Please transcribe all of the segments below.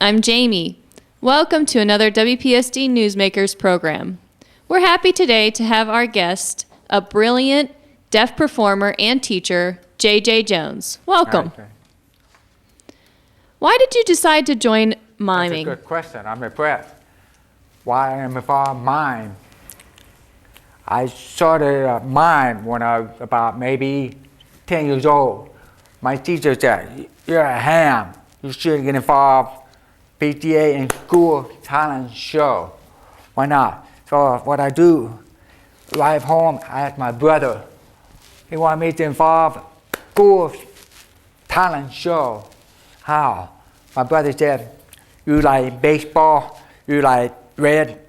I'm Jamie. Welcome to another WPSD Newsmakers program. We're happy today to have our guest, a brilliant deaf performer and teacher, J.J. Jones. Welcome. Okay. Why did you decide to join miming? That's a good question. I'm impressed. Why am I involved in mime? I started mime when I was about maybe 10 years old. My teacher said, "You're a ham. You should get involved PTA and school talent show." Why not? So what I do, arrive home, I asked my brother. He wanted me to involve school talent show. How? My brother said, "You like baseball, you like Red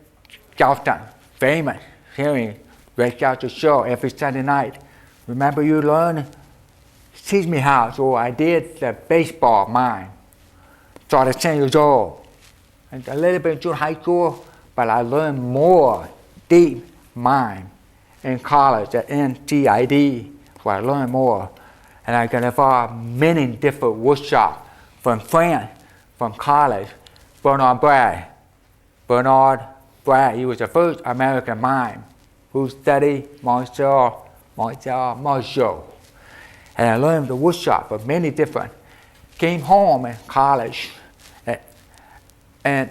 Skelton, famous, hearing Red Skelton show every Saturday night. Remember you learn? Teach me how." So I did the baseball mime. Started 10 years old. And a little bit through high school, but I learned more deep mime in college at NTID, where I learned more. And I got involved in many different workshops from France, from college. Bernard Bragg, he was the first American mime who studied Marshall. And I learned the workshop of many different. Came home in college and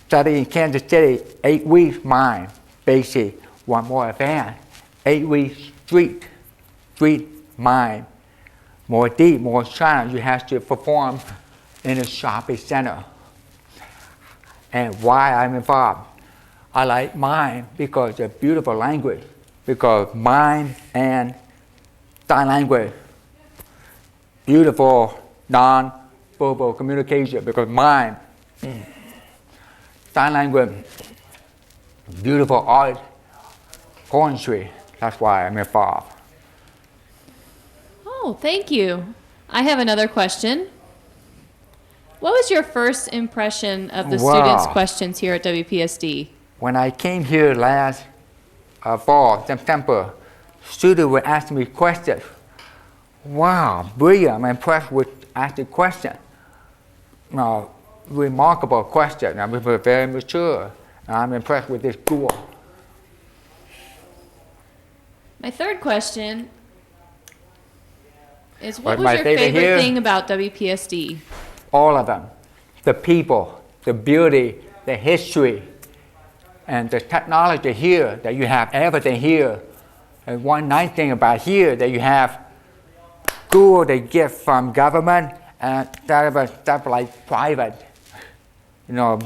studied in Kansas City 8 weeks mime, basic, one more advanced, 8 weeks street mime, more deep, more challenge. You have to perform in a shopping center. And why I'm involved? I like mime because it's a beautiful language, because mime and sign language, beautiful non-verbal communication, because mime, sign language, beautiful art, poetry. That's why I'm involved. Oh, thank you. I have another question. What was your first impression of the students' questions here at WPSD? When I came here last fall, September, students were asking me questions. Wow, brilliant. I'm impressed with asking questions. Remarkable question. I'm very mature. I'm impressed with this school. My third question is, what was my your favorite here? thing about WPSD? All of them. The people, the beauty, the history, and the technology here, that you have everything here. And one nice thing about here, that you have school they get from government and stuff like private.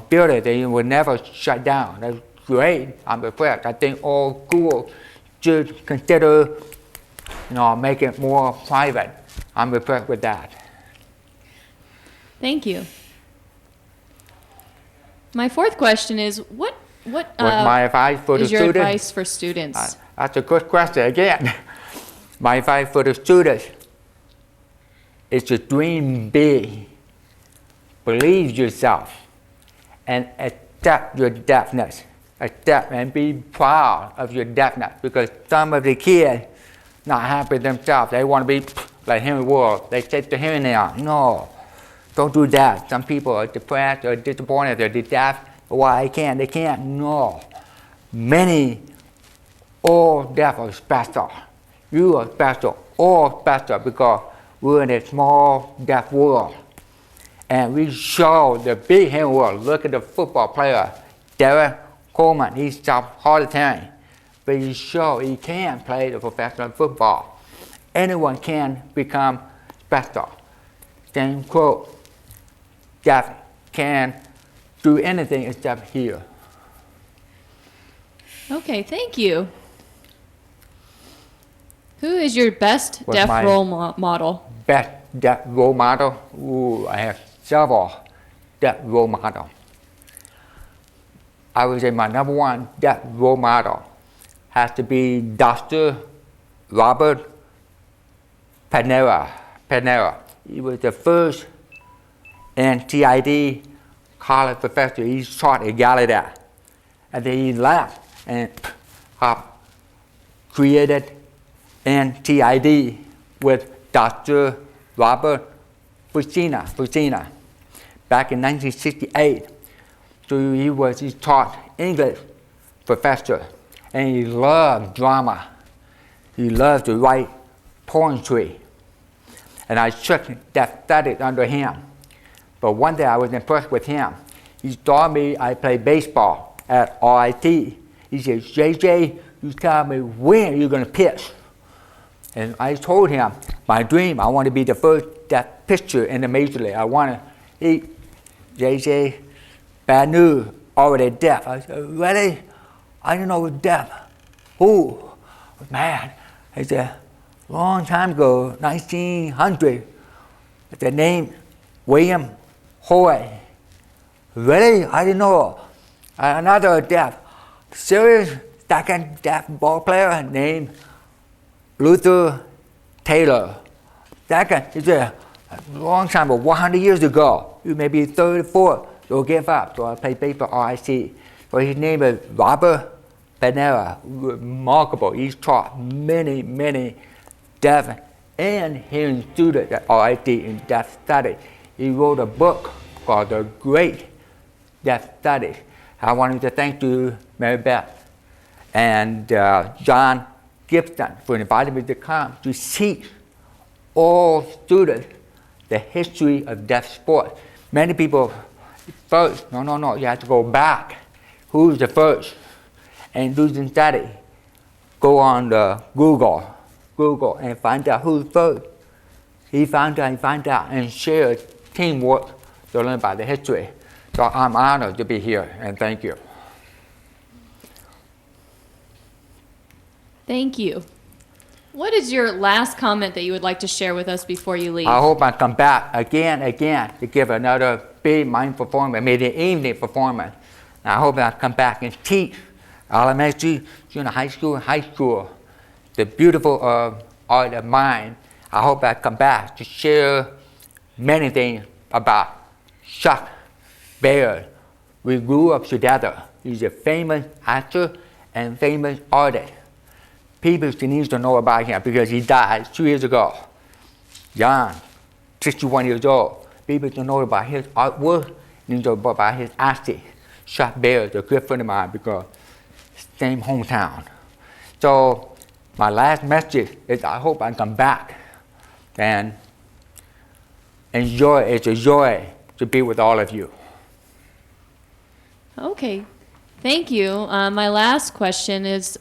Building, they will never shut down. That's great. I'm impressed. I think all schools should consider, make it more private. I'm impressed with that. Thank you. My fourth question is, what my advice for is the your students? advice for students? That's a good question again. My advice for the students is to dream big, believe yourself, and accept your deafness. Accept and be proud of your deafness, because some of the kids not happy themselves. They want to be like Henry Ward. They take the hearing aid. No, don't do that. Some people are depressed or disappointed. They're deaf. Why they can't? No. Many, all deaf are special. You are special, all special, because we're in a small deaf world. And we show the big hearing world. Look at the football player, Derek Coleman. He's got hard time, but he showed he can play the professional football. Anyone can become special. Same quote, deaf can do anything except hear. Okay, thank you. Who is your best deaf role model? Best deaf role model? Ooh, I have several deaf role models. I would say my number one deaf role model has to be Dr. Robert Panera. He was the first NTID college professor. He taught at Gallaudet. And then he left and created NTID with Dr. Robert Fucina. back in 1968. So he taught English professor, and he loved drama. He loved to write poetry. And I took that studies under him. But one day I was impressed with him. He taught me I play baseball at RIT. He said, JJ, you tell me when you're going to pitch. And I told him, my dream, I want to be the first deaf pitcher in the major league. I want to eat. JJ, bad news, already deaf. I said, really? I didn't know it was deaf. Who? Man. I said, long time ago, 1900, the name William Hoy. Really? I didn't know. Another deaf, serious second deaf ball player named Luther Taylor. Second, he said, a long time ago, 100 years ago, you may be 34, you'll give up. So I played baseball at RIC. So his name is Robert Panera. Remarkable. He's taught many deaf and hearing students at RIT in deaf studies. He wrote a book called The Great Deaf Studies. I wanted to thank you, Mary Beth and John Gibson, for inviting me to come to teach all students the history of deaf sports. Many people first, no, you have to go back. Who's the first? And do some study. Go on Google and find out who's first. He found out, and share teamwork to learn about the history. So I'm honored to be here, and thank you. Thank you. What is your last comment that you would like to share with us before you leave? I hope I come back again to give another big Mime performance, maybe an evening performance. And I hope I come back and teach elementary, junior high school, the beautiful art of Mime. I hope I come back to share many things about Chuck Baird. We grew up together. He's a famous actor and famous artist. People need to know about him because he died 2 years ago. Young, 61 years old. People to know about his artwork, need to know about his acting. Chuck Baird, a good friend of mine because same hometown. So my last message is I hope I come back and enjoy. It's a joy to be with all of you. Okay, thank you. My last question is,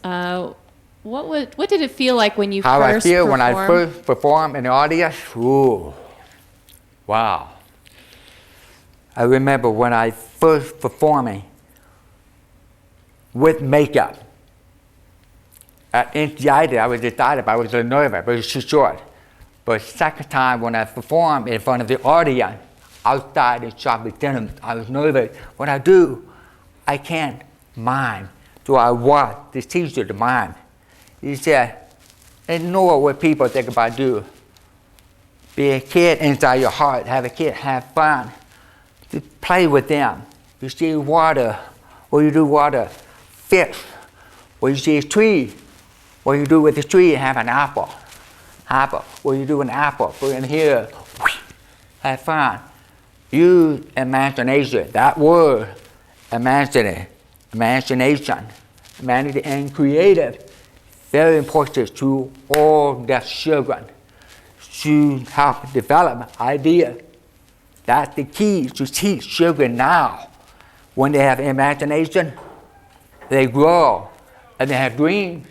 what did it feel like when you How first I feel performed? when I first perform in the audience? Ooh, wow. I remember when I first performing with makeup. At anxiety, I was excited, but I was a little nervous, but it was too short. But second time when I performed in front of the audience, outside in shopping denim, I was nervous. What I do, I can't mime. So I watched this teacher to mime. He said, ignore what people think about you. Be a kid inside your heart, have a kid, have fun. Just play with them. You see water, what you do water? Fish. What you see a tree, what you do with the tree? Have an apple. Apple. What you do with an apple? Put in here. Have fun. Use imagination. That word, imagination, humanity, and creative. Very important to all deaf children. To help develop ideas. That's the key to teach children now. When they have imagination, they grow and they have dreams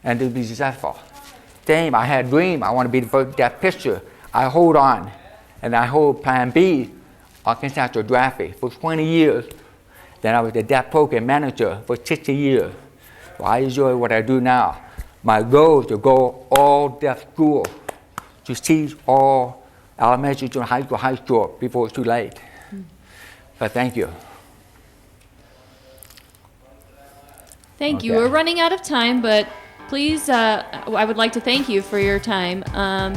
and they'll be successful. Same, I had a dream, I want to be the first deaf pitcher. I hold on and I hold plan B, Arkansas Graphic, for 20 years. Then I was the deaf program manager for 60 years. So I enjoy what I do now. My goal is to go all deaf school, to teach all elementary to high school before it's too late. But thank you. Thank you. We're running out of time, but please, I would like to thank you for your time.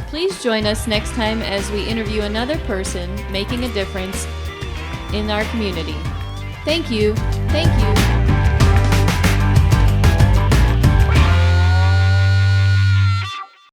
Please join us next time as we interview another person making a difference in our community. Thank you. Thank you.